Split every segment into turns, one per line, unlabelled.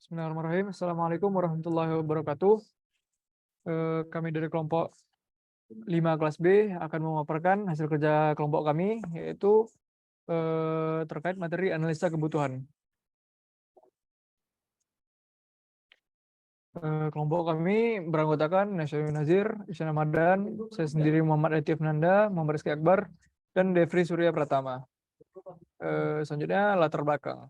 Bismillahirrahmanirrahim. Assalamualaikum warahmatullahi wabarakatuh. Kami dari kelompok 5 kelas B akan memaparkan hasil kerja kelompok kami, yaitu terkait materi analisa kebutuhan. Kelompok kami beranggotakan Nasyari Nazir, Isyana Ramadan, saya sendiri Muhammad Latif Nanda, Muhammad Rizky Akbar, dan Devri Surya Pratama. Selanjutnya latar belakang.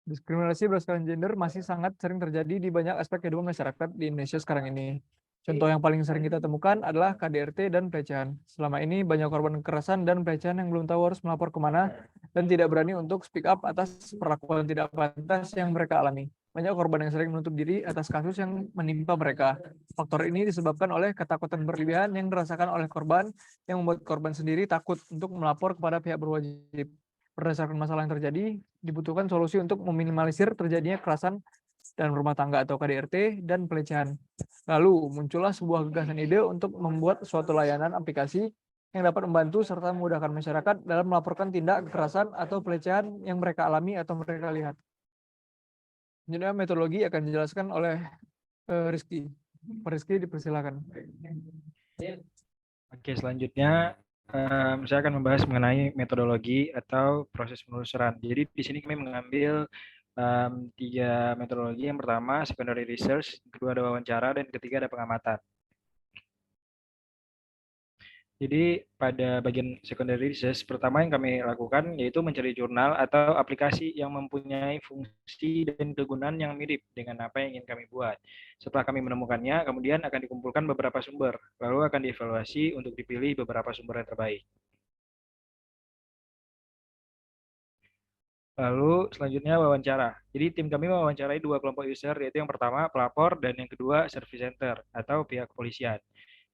Diskriminasi berdasarkan gender masih sangat sering terjadi di banyak aspek kehidupan masyarakat di Indonesia sekarang ini. Contoh yang paling sering kita temukan adalah KDRT dan pelecehan. Selama ini banyak korban kekerasan dan pelecehan yang belum tahu harus melapor kemana dan tidak berani untuk speak up atas perlakuan tidak pantas yang mereka alami. Banyak korban yang sering menutup diri atas kasus yang menimpa mereka. Faktor ini disebabkan oleh ketakutan berlebihan yang dirasakan oleh korban yang membuat korban sendiri takut untuk melapor kepada pihak berwajib. Berdasarkan masalah yang terjadi, dibutuhkan solusi untuk meminimalisir terjadinya kekerasan dalam rumah tangga atau KDRT dan pelecehan. Lalu muncullah sebuah gagasan ide untuk membuat suatu layanan aplikasi yang dapat membantu serta memudahkan masyarakat dalam melaporkan tindak kekerasan atau pelecehan yang mereka alami atau mereka lihat. Selanjutnya metodologi akan dijelaskan oleh Rizky. Pak Rizky dipersilakan.
Oke, selanjutnya saya akan membahas mengenai metodologi atau proses penelusuran. Jadi di sini kami mengambil tiga metodologi. Yang pertama secondary research, yang kedua ada wawancara, dan ketiga ada pengamatan. Jadi pada bagian secondary research, pertama yang kami lakukan yaitu mencari jurnal atau aplikasi yang mempunyai fungsi dan kegunaan yang mirip dengan apa yang ingin kami buat. Setelah kami menemukannya, kemudian akan dikumpulkan beberapa sumber, lalu akan dievaluasi untuk dipilih beberapa sumber yang terbaik. Lalu selanjutnya wawancara. Jadi tim kami mewawancarai dua kelompok user, yaitu yang pertama pelapor dan yang kedua service center atau pihak kepolisian.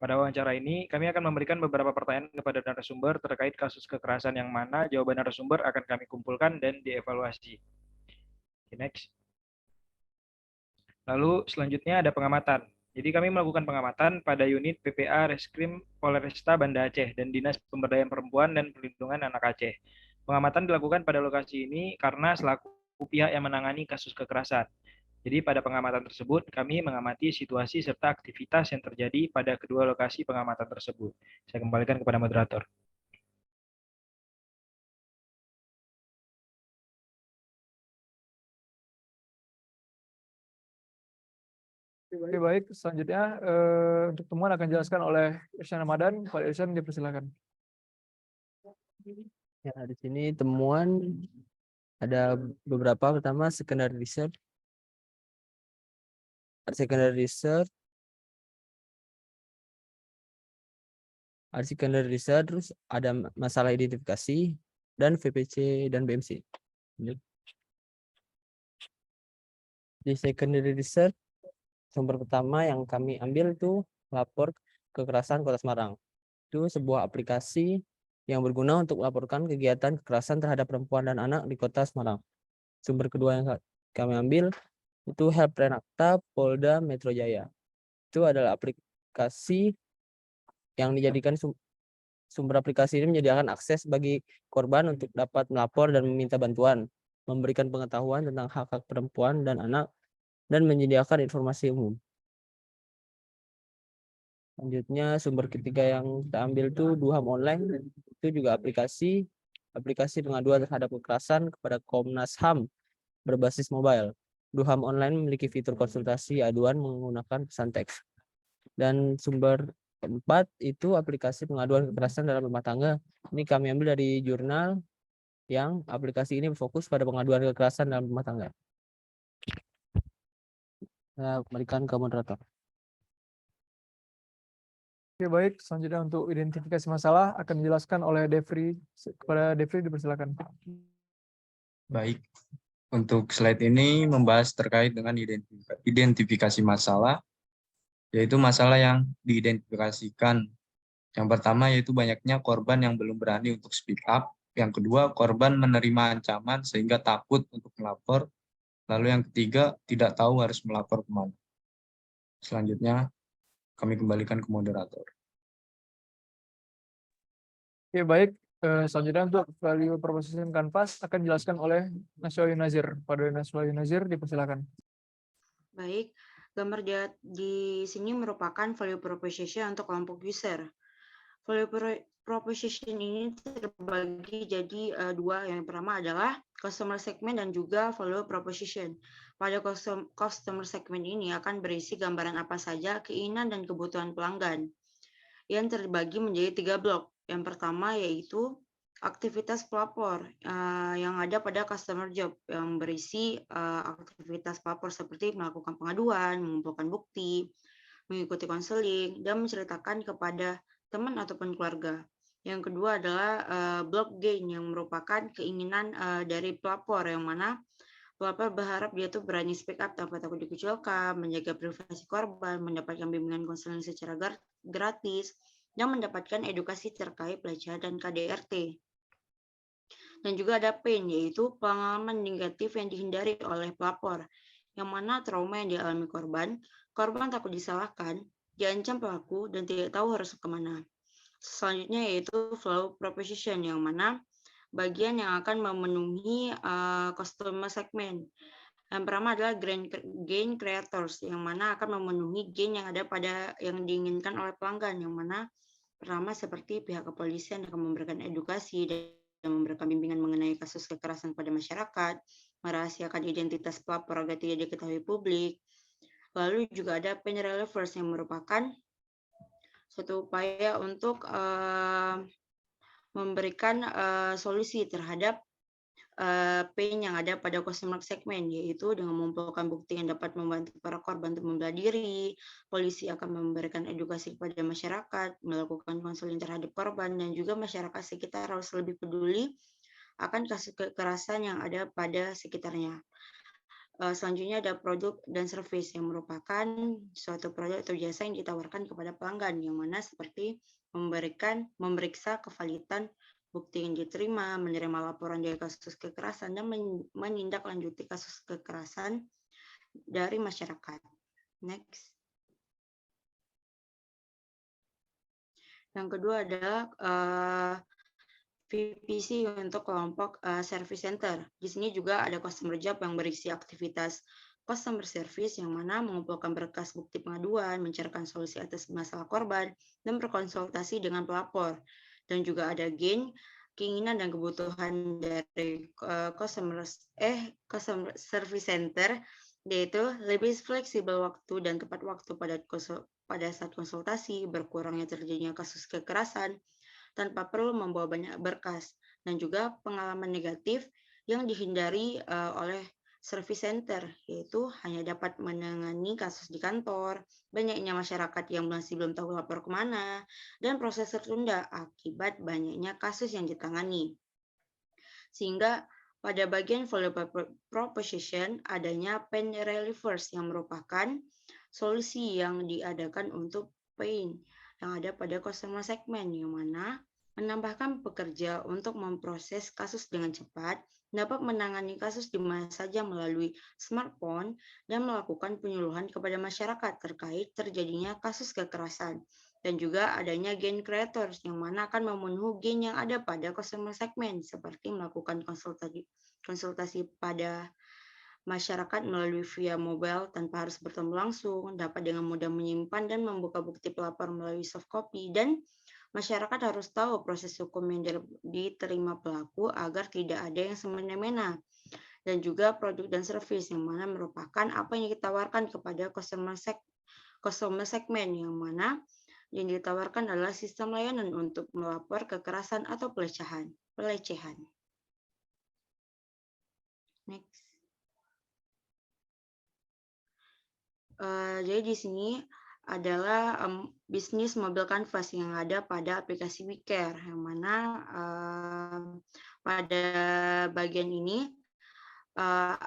Pada wawancara ini, kami akan memberikan beberapa pertanyaan kepada narasumber terkait kasus kekerasan yang mana jawaban narasumber akan kami kumpulkan dan dievaluasi. Next. Lalu selanjutnya ada pengamatan. Jadi kami melakukan pengamatan pada unit PPA Reskrim Polresta Banda Aceh dan Dinas Pemberdayaan Perempuan dan Perlindungan Anak Aceh. Pengamatan dilakukan pada lokasi ini karena selaku pihak yang menangani kasus kekerasan. Jadi pada pengamatan tersebut, kami mengamati situasi serta aktivitas yang terjadi pada kedua lokasi pengamatan tersebut. Saya kembalikan kepada moderator.
Oke, baik. Selanjutnya untuk temuan akan dijelaskan oleh Isyana Ramadan. Pak Irsyad dipersilakan.
Ya, di sini temuan ada beberapa. Pertama, secondary research. Secondary research. Secondary research, terus ada masalah identifikasi dan VPC dan BMC. Di secondary research, sumber pertama yang kami ambil itu lapor kekerasan Kota Semarang. Itu sebuah aplikasi yang berguna untuk melaporkan kegiatan kekerasan terhadap perempuan dan anak di Kota Semarang. Sumber kedua yang kami ambil itu Help Renakta Polda Metro Jaya. Itu adalah aplikasi yang dijadikan sumber aplikasi ini menyediakan akses bagi korban untuk dapat melapor dan meminta bantuan, memberikan pengetahuan tentang hak-hak perempuan dan anak, dan menyediakan informasi umum. Selanjutnya sumber ketiga yang kita ambil itu Duham Online. Itu juga aplikasi pengaduan terhadap kekerasan kepada Komnas HAM berbasis mobile. Duham Online memiliki fitur konsultasi aduan menggunakan pesan teks. Dan sumber keempat itu aplikasi pengaduan kekerasan dalam rumah tangga. Ini kami ambil dari jurnal yang aplikasi ini berfokus pada pengaduan kekerasan dalam rumah tangga. Saya kembalikan ke moderator.
Oke, baik. Selanjutnya untuk identifikasi masalah akan dijelaskan oleh Devri. Kepada Devri dipersilakan.
Baik, untuk slide ini membahas terkait dengan identifikasi masalah, yaitu masalah yang diidentifikasikan. Yang pertama yaitu banyaknya korban yang belum berani untuk speak up. Yang kedua, korban menerima ancaman sehingga takut untuk melapor. Lalu yang ketiga, tidak tahu harus melapor kemana. Selanjutnya, kami kembalikan ke moderator.
Oke, baik. Selanjutnya untuk value proposition canvas akan dijelaskan oleh Naswawi Nazir. Pada Naswawi Nazir dipersilakan.
Baik, gambar di sini merupakan value proposition untuk kelompok user. Value proposition ini terbagi jadi dua. Yang pertama adalah customer segment dan juga value proposition. Pada customer segment ini akan berisi gambaran apa saja keinginan dan kebutuhan pelanggan yang terbagi menjadi 3 blok. Yang pertama yaitu aktivitas pelapor yang ada pada customer job yang berisi aktivitas pelapor seperti melakukan pengaduan, mengumpulkan bukti, mengikuti konseling, dan menceritakan kepada teman ataupun keluarga. Yang kedua adalah blok gain yang merupakan keinginan dari pelapor yang mana pelapor berharap dia tuh berani speak up tanpa takut dikucilkan, menjaga privasi korban, mendapatkan bimbingan konseling secara gratis, dan mendapatkan edukasi terkait pelecehan dan KDRT. Dan juga ada pain, yaitu pengalaman negatif yang dihindari oleh pelapor, yang mana trauma yang dialami korban takut disalahkan, diancam pelaku, dan tidak tahu harus kemana. Selanjutnya yaitu flow proposition, yang mana bagian yang akan memenuhi customer segment. Yang pertama adalah gain creators, yang mana akan memenuhi gain yang ada pada yang diinginkan oleh pelanggan, yang mana pertama seperti pihak kepolisian akan memberikan edukasi dan memberikan bimbingan mengenai kasus kekerasan pada masyarakat, merahasiakan identitas pelapor agar tidak diketahui publik. Lalu juga ada pain relievers yang merupakan suatu upaya untuk memberikan solusi terhadap pain yang ada pada customer segment, yaitu dengan mengumpulkan bukti yang dapat membantu para korban untuk membela diri. Polisi akan memberikan edukasi kepada masyarakat, melakukan konseling terhadap korban, dan juga masyarakat sekitar harus lebih peduli akan kasus kekerasan yang ada pada sekitarnya. Selanjutnya ada produk dan service yang merupakan suatu produk atau jasa yang ditawarkan kepada pelanggan, yang mana seperti memeriksa kevalitan bukti yang diterima, menerima laporan dari kasus kekerasan, dan menindaklanjuti kasus kekerasan dari masyarakat. Next. Yang kedua adalah VPC untuk kelompok service center. Di sini juga ada customer job yang berisi aktivitas customer service yang mana mengumpulkan berkas bukti pengaduan, mencarikan solusi atas masalah korban, dan berkonsultasi dengan pelapor. Dan juga ada gain, keinginan dan kebutuhan dari customer service center, yaitu lebih fleksibel waktu dan tepat waktu pada saat konsultasi, berkurangnya terjadinya kasus kekerasan tanpa perlu membawa banyak berkas, dan juga pengalaman negatif yang dihindari oleh service center, yaitu hanya dapat menangani kasus di kantor, banyaknya masyarakat yang masih belum tahu lapor kemana, dan proses tertunda akibat banyaknya kasus yang ditangani. Sehingga pada bagian value proposition adanya pain relievers yang merupakan solusi yang diadakan untuk pain yang ada pada customer segment, yang mana menambahkan pekerja untuk memproses kasus dengan cepat, dapat menangani kasus di mana saja melalui smartphone, dan melakukan penyuluhan kepada masyarakat terkait terjadinya kasus kekerasan. Dan juga adanya gain creators yang mana akan memenuhi gain yang ada pada customer segment, seperti melakukan konsultasi pada masyarakat melalui via mobile tanpa harus bertemu langsung, dapat dengan mudah menyimpan dan membuka bukti pelapor melalui soft copy, dan masyarakat harus tahu proses hukum yang diterima pelaku agar tidak ada yang semena-mena. Dan juga produk dan service yang mana merupakan apa yang ditawarkan kepada customer segment, yang mana yang ditawarkan adalah sistem layanan untuk melapor kekerasan atau pelecehan. Next. Jadi di sini adalah bisnis mobil canvas yang ada pada aplikasi WeCare, yang mana pada bagian ini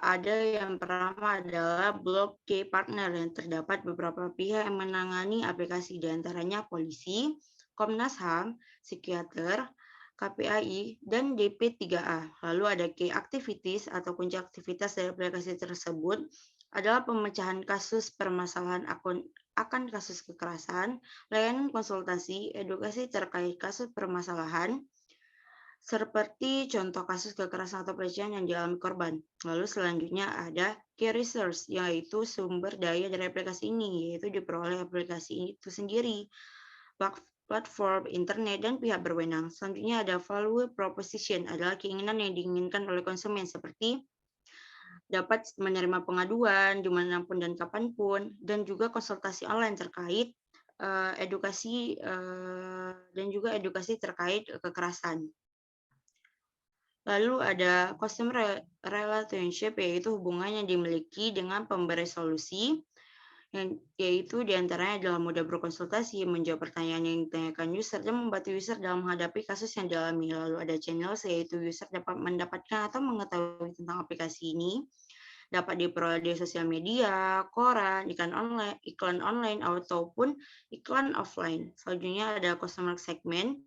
ada yang pertama adalah blok K partner, yang terdapat beberapa pihak yang menangani aplikasi, diantaranya polisi, Komnas HAM, psikiater, KPAI, dan DP3A. Lalu ada K activities atau kunci aktivitas dari aplikasi tersebut adalah pemecahan kasus permasalahan akan kasus kekerasan, layanan konsultasi, edukasi terkait kasus permasalahan, seperti contoh kasus kekerasan atau pelecehan yang dialami korban. Lalu selanjutnya ada key resource, yaitu sumber daya dari aplikasi ini, yaitu diperoleh aplikasi itu sendiri, platform, internet, dan pihak berwenang. Selanjutnya ada value proposition, adalah keinginan yang diinginkan oleh konsumen, seperti dapat menerima pengaduan dimanapun dan kapanpun, dan juga konsultasi online terkait edukasi dan juga edukasi terkait kekerasan. Lalu ada customer relationship, yaitu hubungan yang dimiliki dengan pemberi solusi, yaitu diantaranya adalah mudah berkonsultasi, menjawab pertanyaan yang ditanyakan user, dan membantu user dalam menghadapi kasus yang dialami. Lalu ada channels, yaitu user dapat mendapatkan atau mengetahui tentang aplikasi ini, dapat diperoleh di sosial media, koran, iklan online, ataupun iklan offline. Selanjutnya ada customer segment,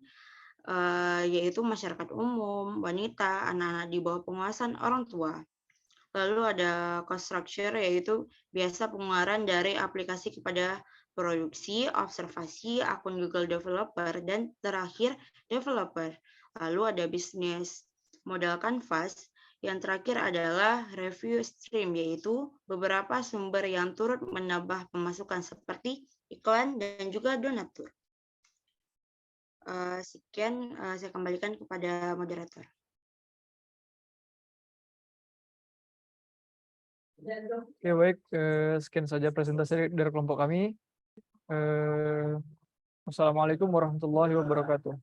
yaitu masyarakat umum, wanita, anak-anak di bawah penguasaan orang tua. Lalu ada cost structure, yaitu biasa pengeluaran dari aplikasi kepada produksi, observasi, akun Google Developer, dan terakhir developer. Lalu ada bisnis modal Canvas. Yang terakhir adalah review stream, yaitu beberapa sumber yang turut menambah pemasukan seperti iklan dan juga donatur. Sekian, saya kembalikan kepada moderator.
Oke, baik. Sekian saja presentasi dari kelompok kami. Wassalamualaikum warahmatullahi wabarakatuh.